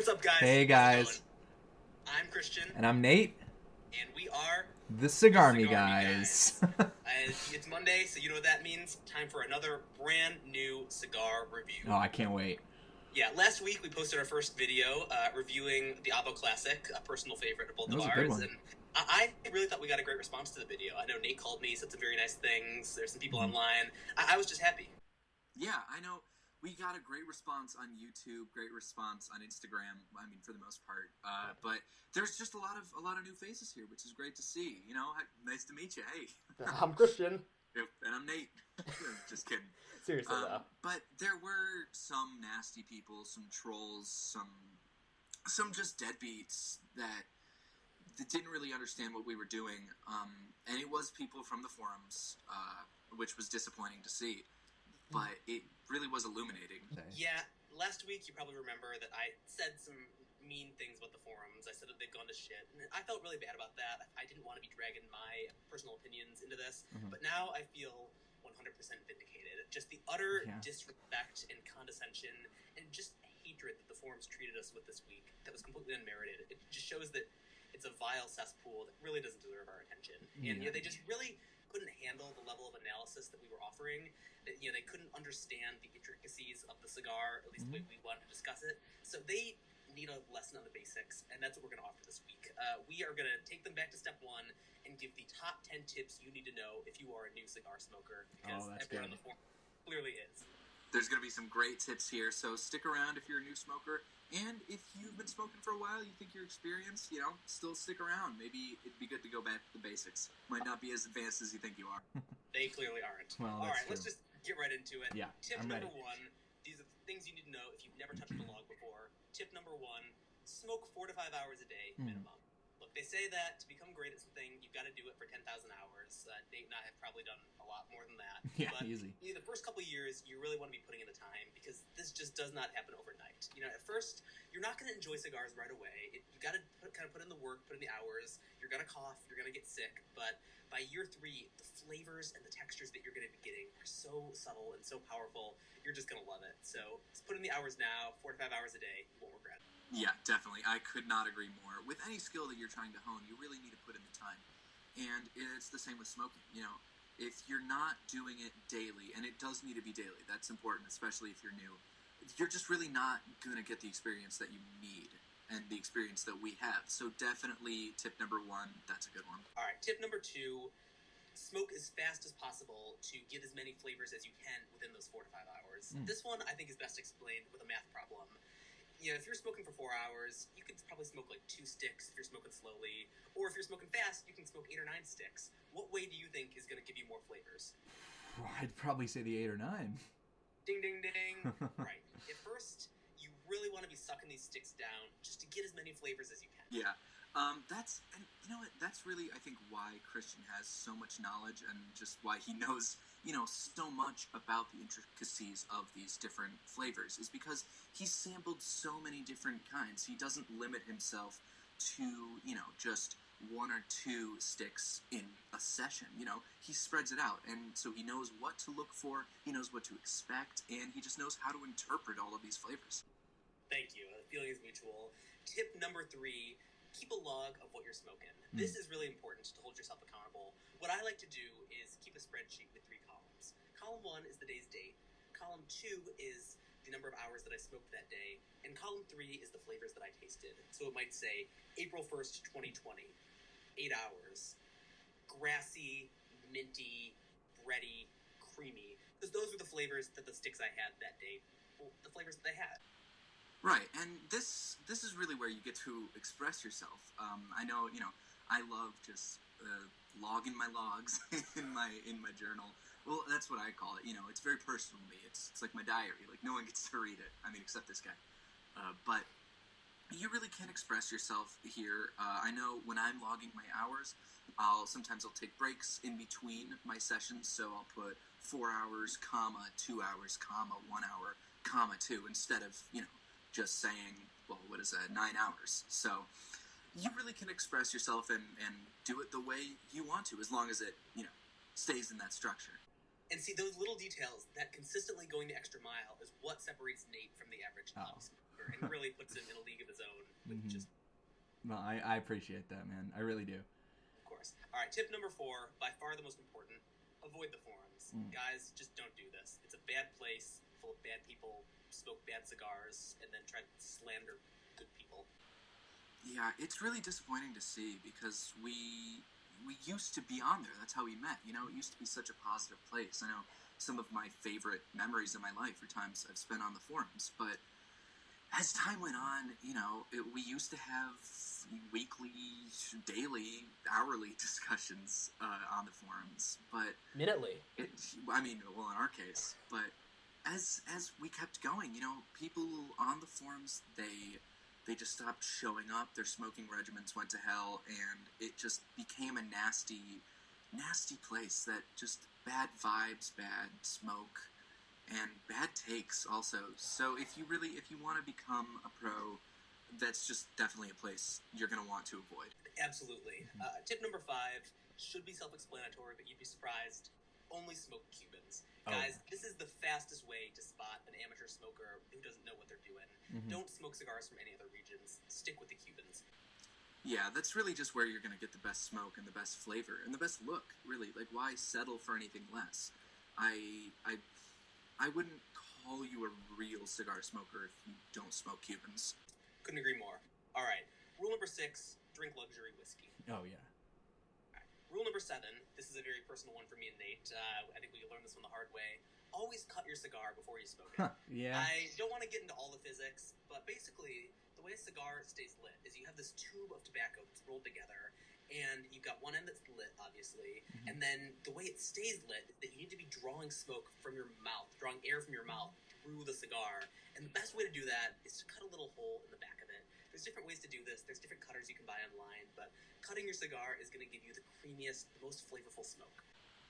What's up, guys? Hey guys. I'm Christian. And I'm Nate. And we are The Cigarmy Guys. Guys. It's Monday, so you know what that means. Time for another brand new cigar review. Oh, I can't wait. Yeah, last week we posted our first video reviewing the Avo Classic, a personal favorite of both That of was a ours. good one. And I really thought we got a great response to the video. I know Nate called me, said some very nice things. There's some people online. I was just happy. Yeah, I know. We got a great response on YouTube, great response on Instagram. I mean, for the most part, but there's just a lot of new faces here, which is great to see. You know, nice to meet you. Hey, I'm Christian. Yep, and I'm Nate. Just kidding. Seriously, though. But there were some nasty people, some trolls, some just deadbeats that didn't really understand what we were doing, and it was people from the forums, which was disappointing to see. But it really was illuminating. Yeah, last week you probably remember that I said some mean things about the forums. I said that they'd gone to shit, and I felt really bad about that. I didn't want to be dragging my personal opinions into this, but now I feel 100% vindicated. Just the utter disrespect and condescension and just hatred that the forums treated us with this week that was completely unmerited. It just shows that it's a vile cesspool that really doesn't deserve our attention. And they just really couldn't handle the level of analysis that we were offering. That they couldn't understand the intricacies of the cigar, at least the way we wanted to discuss it. So they need a lesson on the basics, and that's what we're going to offer this week. We are going to take them back to step one and give the top 10 tips you need to know if you are a new cigar smoker, because everyone on the forum clearly is. There's going to be some great tips here, so stick around if you're a new smoker. And if you've been smoking for a while, you think you're experienced, still stick around. Maybe it'd be good to go back to the basics. Might not be as advanced as you think you are. They clearly aren't. Well, all right, true. let's just get right into it. Yeah, Tip I'm number ready. one, these are the things you need to know if you've never touched a log before. Tip number one, smoke 4 to 5 hours a day minimum. Look, they say that to become great at something, you've got to do it for 10,000 hours. Nate and I have probably done a lot more than that. Yeah, but easy. The first couple of years, you really want to be putting in the time, because this just does not happen overnight. At first, you're not going to enjoy cigars right away. You got to kind of put in the work, put in the hours. You're going to cough, you're going to get sick, but by year 3, the flavors and the textures that you're going to be getting are so subtle and so powerful, you're just going to love it. So just put in the hours now, 4 to 5 hours a day, you won't regret it. Yeah, definitely. I could not agree more. With any skill that you're trying to hone, you really need to put in the time. And it's the same with smoking. If you're not doing it daily, and it does need to be daily, that's important, especially if you're new, you're just really not going to get the experience that you need and the experience that we have. So definitely tip number 1, that's a good one. All right, tip number 2, smoke as fast as possible to get as many flavors as you can within those 4 to 5 hours. This one, I think, is best explained with a math problem. If you're smoking for 4 hours, you could probably smoke like 2 sticks if you're smoking slowly. Or if you're smoking fast, you can smoke 8 or 9 sticks. What way do you think is going to give you more flavors? I'd probably say the 8 or 9. Ding, ding, ding. Right. At first, you really want to be sucking these sticks down just to get as many flavors as you can. Yeah. And you know what? That's really, I think, why Christian has so much knowledge and just why he knows, so much about the intricacies of these different flavors is because he's sampled so many different kinds. He doesn't limit himself to, just 1 or 2 sticks in a session. He spreads it out, and so he knows what to look for, he knows what to expect, and he just knows how to interpret all of these flavors. Thank you. The feeling is mutual. Tip number 3, keep a log of what you're smoking. This is really important to hold yourself accountable. What I like to do is keep a spreadsheet with 3 columns. Column 1 is the day's date. Column 2 is the number of hours that I smoked that day. And column 3 is the flavors that I tasted. So it might say April 1st, 2020, 8 hours, grassy, minty, bready, creamy. Because those were the flavors that the sticks I had that day, the flavors that they had. Right, and this is really where you get to express yourself. I know, I love just logging my logs in my journal. Well, that's what I call it. It's very personal to me. It's like my diary. Like, no one gets to read it. I mean, except this guy. But you really can express yourself here. I know when I'm logging my hours, sometimes I'll take breaks in between my sessions. So I'll put 4 hours, comma, 2 hours, comma, 1 hour, comma, 2, instead of, just saying, 9 hours. So you really can express yourself and do it the way you want to, as long as it, stays in that structure. And see, those little details, that consistently going the extra mile, is what separates Nate from the average smoker. smoker and really puts him in a league of his own with just. Well, I appreciate that, man. I really do. Of course. All right, tip number 4, by far the most important: avoid the forums. Guys, just don't do this. It's a bad place full of bad people, smoke bad cigars, and then try to slander good people. Yeah, it's really disappointing to see because we used to be on there. That's how we met. You know, it used to be such a positive place. I know some of my favorite memories in my life are times I've spent on the forums. But as time went on, you know, we used to have weekly, daily, hourly discussions on the forums. But Minutely. in our case. But as we kept going, you know, people on the forums, they just stopped showing up. Their smoking regimens went to hell, and it just became a nasty place that just bad vibes, bad smoke, and bad takes also. So if you want to become a pro, that's just definitely a place you're going to want to avoid. Absolutely. Tip number 5 should be self-explanatory, but you'd be surprised. Only smoke Cubans. Guys, this is the fastest way to spot an amateur smoker who doesn't know what they're doing. Don't smoke cigars from any other regions. Stick with the Cubans. Yeah, that's really just where you're going to get the best smoke and the best flavor and the best look, really. Like, why settle for anything less? I wouldn't call you a real cigar smoker if you don't smoke Cubans. Couldn't agree more. All right. Rule number 6, drink luxury whiskey. Oh, yeah. Rule number 7, this is a very personal one for me and Nate. I think we learned this one the hard way. Always cut your cigar before you smoke it. Yeah. I don't want to get into all the physics, but basically, the way a cigar stays lit is you have this tube of tobacco that's rolled together, and you've got one end that's lit, obviously, and then the way it stays lit is that you need to be drawing smoke from your mouth, drawing air from your mouth through the cigar. And the best way to do that is to cut a little hole in the back of it. There's different ways to do this. There's different cutters you can buy online, but cutting your cigar is going to give you the creamiest, the most flavorful smoke.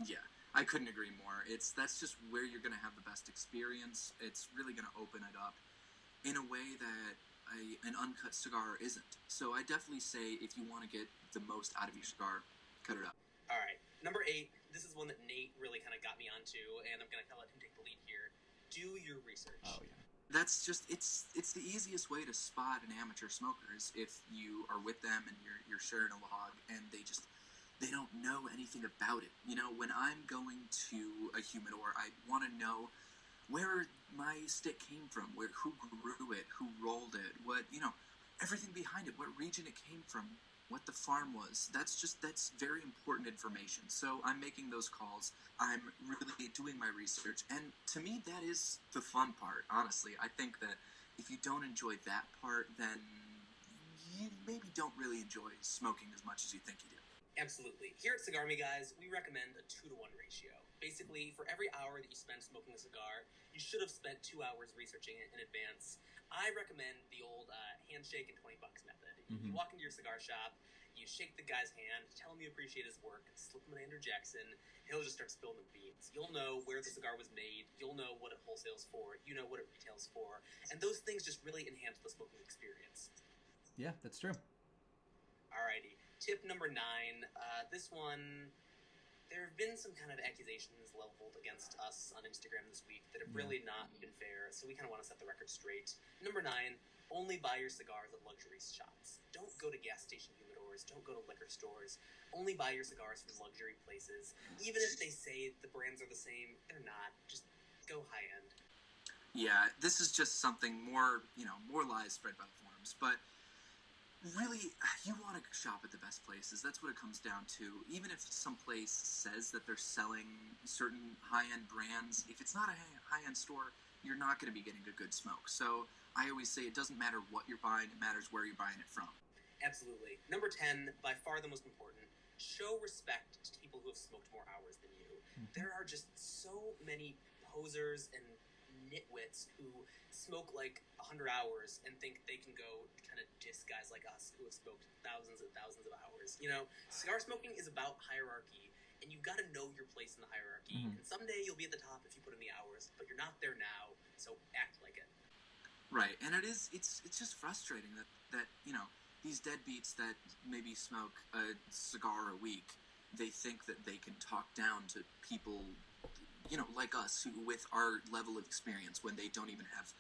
Yeah, I couldn't agree more. That's just where you're going to have the best experience. It's really going to open it up in a way that an uncut cigar isn't. So I definitely say if you want to get the most out of your cigar, cut it up. All right, number 8. This is one that Nate really kind of got me onto, and I'm going to let him take the lead here. Do your research. Oh, yeah. That's just it's the easiest way to spot an amateur smoker is if you are with them and you're sharing a log and they don't know anything about it. You know, when I'm going to a humidor, I want to know where my stick came from, who grew it, who rolled it, what, you know, everything behind it, what region it came from, what the farm was. That's very important information. So I'm making those calls. I'm really doing my research. And to me, that is the fun part, honestly. I think that if you don't enjoy that part, then you maybe don't really enjoy smoking as much as you think you do. Absolutely. Here at Cigarmy Guys, we recommend a 2-to-1 ratio. Basically, for every hour that you spend smoking a cigar, you should have spent 2 hours researching it in advance. I recommend the old handshake and $20 method. You walk into your cigar shop, you shake the guy's hand, tell him you appreciate his work, slip him an Andrew Jackson, he'll just start spilling the beans. You'll know where the cigar was made, you'll know what it wholesales for, you know what it retails for, and those things just really enhance the smoking experience. Yeah, that's true. Alrighty. Tip number 9. This one, there have been some kind of accusations leveled against us on Instagram this week that have really not been fair, so we kind of want to set the record straight. Number 9, only buy your cigars at luxury shops. Don't go to gas station humidors. Don't go to liquor stores. Only buy your cigars from luxury places. Even if they say the brands are the same, they're not. Just go high end. Yeah, this is just something more lies spread by the forums, but really, you want to shop at the best places. That's what it comes down to. Even if some place says that they're selling certain high-end brands, if it's not a high-end store, you're not going to be getting a good smoke. So I always say it doesn't matter what you're buying, it matters where you're buying it from. Absolutely. Number 10, by far the most important, show respect to people who have smoked more hours than you. There are just so many posers and nitwits who smoke like 100 hours and think they can go kind of diss guys like us who have smoked thousands and thousands of hours. You know, cigar smoking is about hierarchy, and you've got to know your place in the hierarchy. And someday you'll be at the top if you put in the hours, but you're not there now, so act like it. Right, and it's just frustrating that you know, these deadbeats that maybe smoke a cigar a week, they think that they can talk down to people, you know, like us, who with our level of experience when they don't even have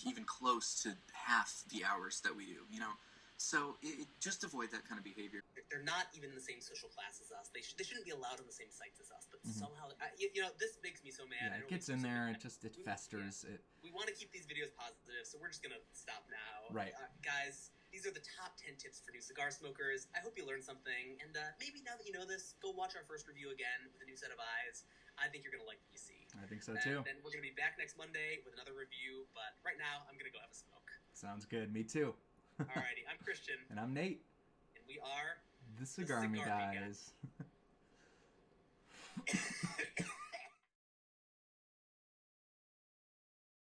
even close to half the hours that we do, you know? So just avoid that kind of behavior. They're not even in the same social class as us. They shouldn't be allowed on the same sites as us. But somehow, you know, this makes me so mad. Yeah, it gets in there. It festers. We want to keep these videos positive, so we're just gonna stop now. Right, guys. These are the top 10 tips for new cigar smokers. I hope you learned something, and maybe now that you know this, go watch our first review again with a new set of eyes. I think you're gonna like what you see. I think so too. And we're gonna be back next Monday with another review. But right now, I'm gonna go have a smoke. Sounds good. Me too. Alrighty, I'm Christian. And I'm Nate. And we are the Cigarmy Guys.